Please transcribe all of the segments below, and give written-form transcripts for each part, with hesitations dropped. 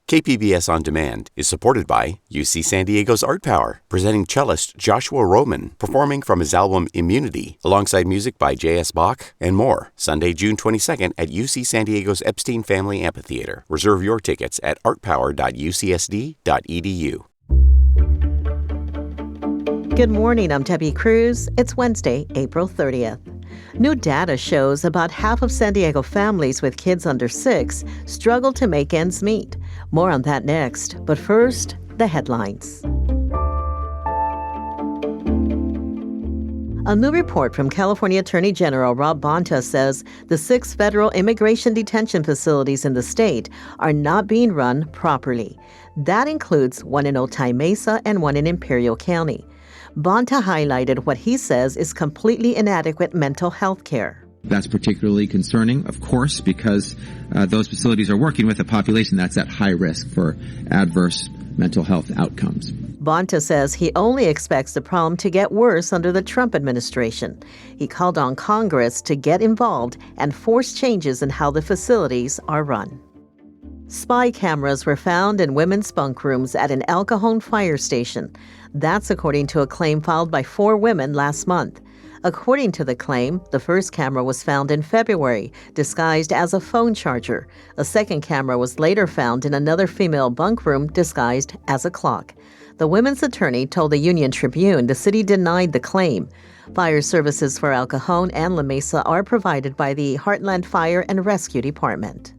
KPBS On Demand is supported by UC San Diego's Art Power, presenting cellist Joshua Roman, performing from his album Immunity, alongside music by J.S. Bach and more, Sunday, June 22nd at UC San Diego's Epstein Family Amphitheater. Reserve your tickets at artpower.ucsd.edu. Good morning, I'm Debbie Cruz. It's Wednesday, April 30th. New data shows about half of San Diego families with kids under 6 struggle to make ends meet. More on that next, but first, the headlines. A new report from California Attorney General Rob Bonta says the 6 federal immigration detention facilities in the state are not being run properly. That includes one in Otay Mesa and one in Imperial County. Bonta highlighted what he says is completely inadequate mental health care. That's particularly concerning, of course, because those facilities are working with a population that's at high risk for adverse mental health outcomes. Bonta says he only expects the problem to get worse under the Trump administration. He called on Congress to get involved and force changes in how the facilities are run. Spy cameras were found in women's bunk rooms at an El Cajon fire station. That's according to a claim filed by 4 women last month. According to the claim, the first camera was found in February, disguised as a phone charger. A second camera was later found in another female bunk room, disguised as a clock. The women's attorney told the Union Tribune the city denied the claim. Fire services for El Cajon and La Mesa are provided by the Heartland Fire and Rescue Department.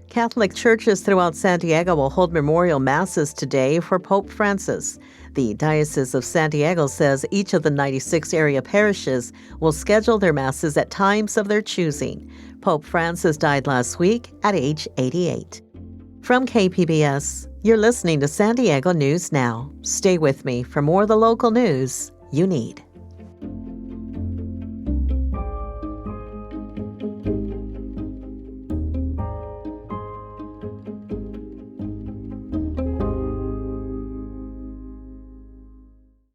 Catholic churches throughout San Diego will hold memorial masses today for Pope Francis. The Diocese of San Diego says each of the 96 area parishes will schedule their masses at times of their choosing. Pope Francis died last week at age 88. From KPBS, you're listening to San Diego News Now. Stay with me for more of the local news you need.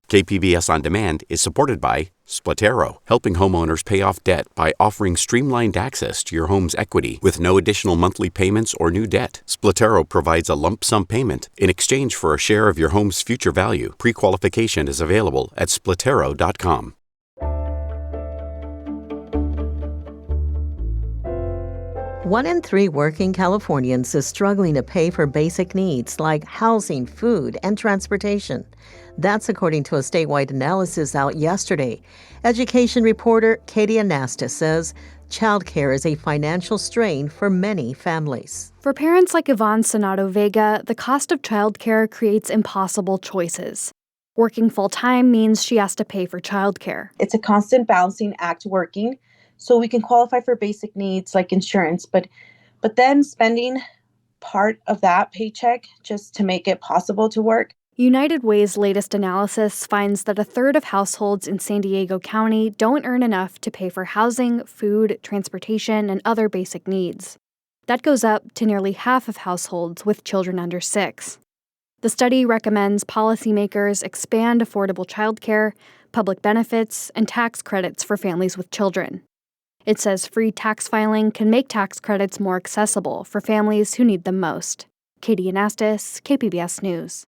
KPBS On Demand is supported by Splatero, helping homeowners pay off debt by offering streamlined access to your home's equity with no additional monthly payments or new debt. Splatero provides a lump sum payment in exchange for a share of your home's future value. Pre-qualification is available at splatero.com. One in 3 working Californians is struggling to pay for basic needs like housing, food, and transportation. That's according to a statewide analysis out yesterday. Education reporter Katie Anastas says childcare is a financial strain for many families. For parents like Yvonne Sonato Vega, the cost of childcare creates impossible choices. Working full-time means she has to pay for childcare. It's a constant balancing act working, so we can qualify for basic needs like insurance, but then spending part of that paycheck just to make it possible to work. United Way's latest analysis finds that 1/3 of households in San Diego County don't earn enough to pay for housing, food, transportation, and other basic needs. That goes up to nearly half of households with children under 6. The study recommends policymakers expand affordable childcare, public benefits, and tax credits for families with children. It says free tax filing can make tax credits more accessible for families who need them most. Katie Anastas, KPBS News.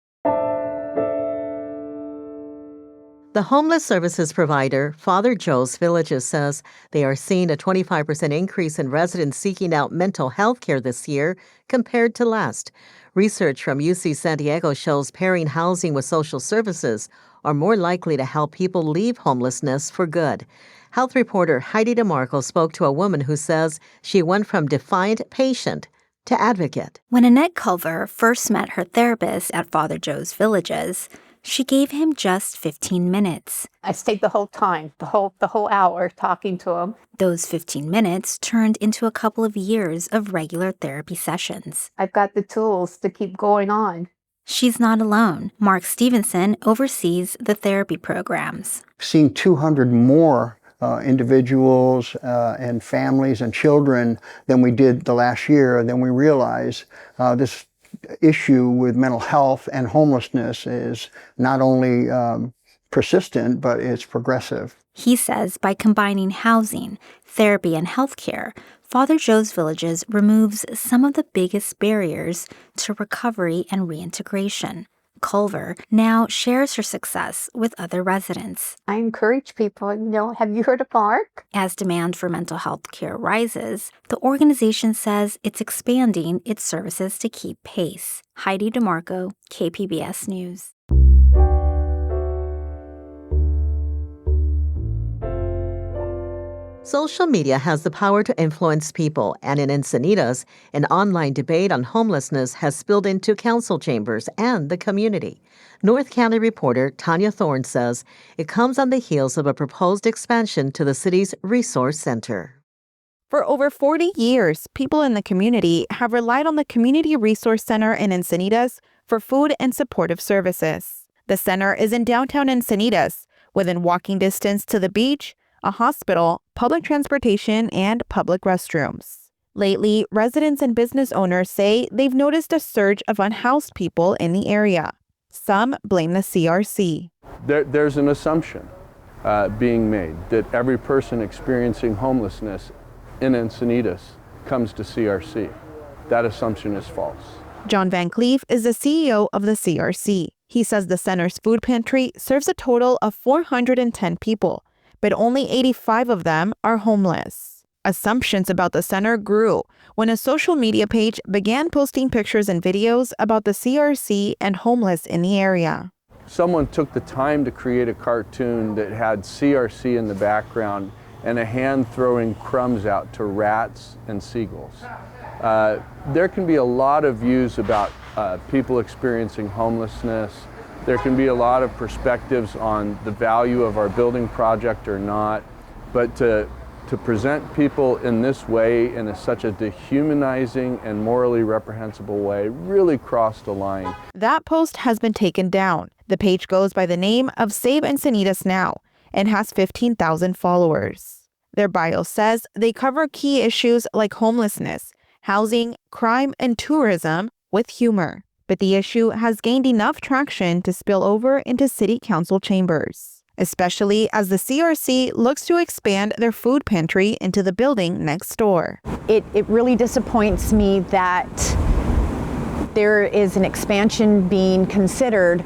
The homeless services provider, Father Joe's Villages, says they are seeing a 25% increase in residents seeking out mental health care this year compared to last. Research from UC San Diego shows pairing housing with social services are more likely to help people leave homelessness for good. Health reporter Heidi DeMarco spoke to a woman who says she went from defiant patient to advocate. When Annette Culver first met her therapist at Father Joe's Villages, she gave him just 15 minutes. I stayed the whole time, the whole hour talking to him. Those 15 minutes turned into a couple of years of regular therapy sessions. I've got the tools to keep going on. She's not alone. Mark Stevenson oversees the therapy programs. Seeing 200 more individuals and families and children than we did the last year, then we realize this issue with mental health and homelessness is not only persistent, but it's progressive. He says by combining housing, therapy, and healthcare, Father Joe's Villages removes some of the biggest barriers to recovery and reintegration. Culver now shares her success with other residents. I encourage people, have you heard of ARC? As demand for mental health care rises, the organization says it's expanding its services to keep pace. Heidi DeMarco, KPBS News. Social media has the power to influence people, and in Encinitas, an online debate on homelessness has spilled into council chambers and the community. North County reporter Tanya Thorne says it comes on the heels of a proposed expansion to the city's resource center. For over 40 years, people in the community have relied on the Community Resource Center in Encinitas for food and supportive services. The center is in downtown Encinitas, within walking distance to the beach, a hospital, public transportation, and public restrooms. Lately, residents and business owners say they've noticed a surge of unhoused people in the area. Some blame the CRC. There's an assumption being made that every person experiencing homelessness in Encinitas comes to CRC. That assumption is false. John Van Cleef is the CEO of the CRC. He says the center's food pantry serves a total of 410 people, but only 85 of them are homeless. Assumptions about the center grew when a social media page began posting pictures and videos about the CRC and homeless in the area. Someone took the time to create a cartoon that had CRC in the background and a hand throwing crumbs out to rats and seagulls. There can be a lot of views about people experiencing homelessness. There can be a lot of perspectives on the value of our building project or not, but to present people in this way, in such a dehumanizing and morally reprehensible way, really crossed a line. That post has been taken down. The page goes by the name of Save Encinitas Now and has 15,000 followers. Their bio says they cover key issues like homelessness, housing, crime, and tourism with humor. But the issue has gained enough traction to spill over into city council chambers, especially as the CRC looks to expand their food pantry into the building next door. It really disappoints me that there is an expansion being considered.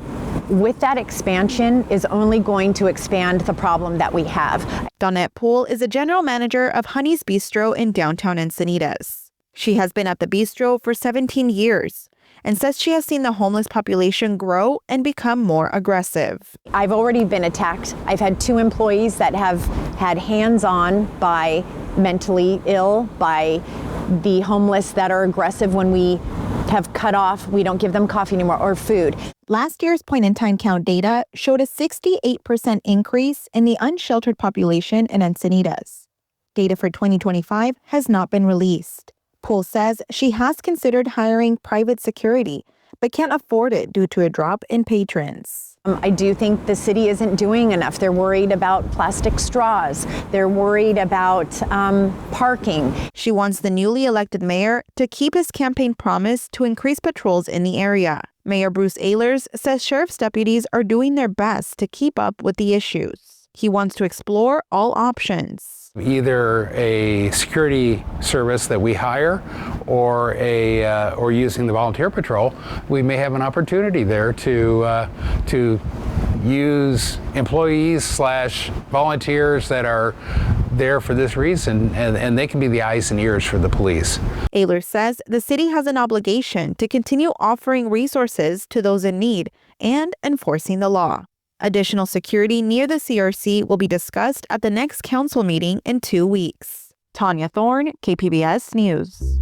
With that expansion is only going to expand the problem that we have. Donette Poole is a general manager of Honey's Bistro in downtown Encinitas. She has been at the bistro for 17 years. And says she has seen the homeless population grow and become more aggressive. I've already been attacked. I've had 2 employees that have had hands-on by mentally ill, by the homeless that are aggressive when we have cut off, we don't give them coffee anymore or food. Last year's point-in-time count data showed a 68% increase in the unsheltered population in Encinitas. Data for 2025 has not been released. Poole says she has considered hiring private security, but can't afford it due to a drop in patrons. I do think the city isn't doing enough. They're worried about plastic straws. They're worried about parking. She wants the newly elected mayor to keep his campaign promise to increase patrols in the area. Mayor Bruce Ehlers says sheriff's deputies are doing their best to keep up with the issues. He wants to explore all options. Either a security service that we hire or using the volunteer patrol, we may have an opportunity there to use employees / volunteers that are there for this reason, and they can be the eyes and ears for the police. Ehlers says the city has an obligation to continue offering resources to those in need and enforcing the law. Additional security near the CRC will be discussed at the next council meeting in 2 weeks. Tanya Thorne, KPBS News.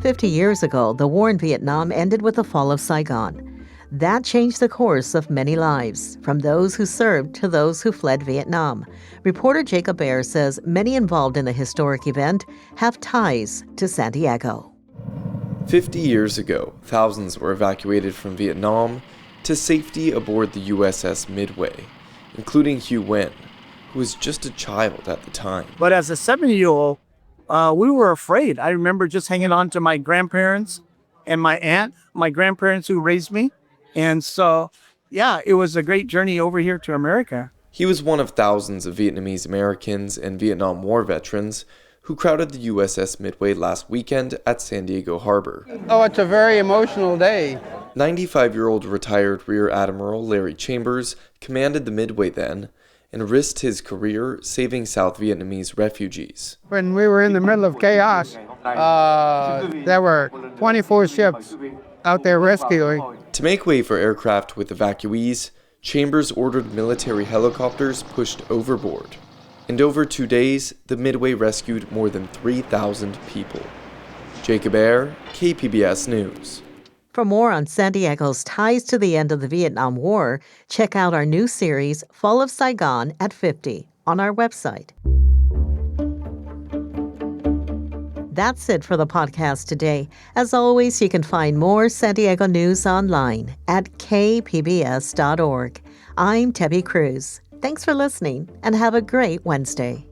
50 years ago, the war in Vietnam ended with the fall of Saigon. That changed the course of many lives, from those who served to those who fled Vietnam. Reporter Jacob Baer says many involved in the historic event have ties to San Diego. 50 years ago, thousands were evacuated from Vietnam to safety aboard the USS Midway, including Hugh Nguyen, who was just a child at the time. But as a 7-year-old, we were afraid. I remember just hanging on to my grandparents and my aunt, my grandparents who raised me. And so, yeah, it was a great journey over here to America. He was one of thousands of Vietnamese Americans and Vietnam War veterans who crowded the USS Midway last weekend at San Diego Harbor. Oh, it's a very emotional day. 95-year-old retired Rear Admiral Larry Chambers commanded the Midway then and risked his career saving South Vietnamese refugees. When we were in the middle of chaos, there were 24 ships out there rescuing. To make way for aircraft with evacuees, Chambers ordered military helicopters pushed overboard. And over 2 days, the Midway rescued more than 3,000 people. Jacob Ayer, KPBS News. For more on San Diego's ties to the end of the Vietnam War, check out our new series, Fall of Saigon at 50, on our website. That's it for the podcast today. As always, you can find more San Diego news online at kpbs.org. I'm Tebby Cruz. Thanks for listening, and have a great Wednesday.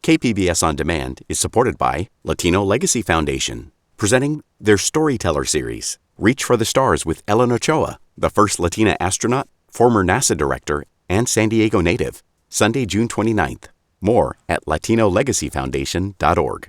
KPBS On Demand is supported by Latino Legacy Foundation, presenting their Storyteller series, Reach for the Stars with Ellen Ochoa, the first Latina astronaut, former NASA director, and San Diego native, Sunday, June 29th. More at latinolegacyfoundation.org.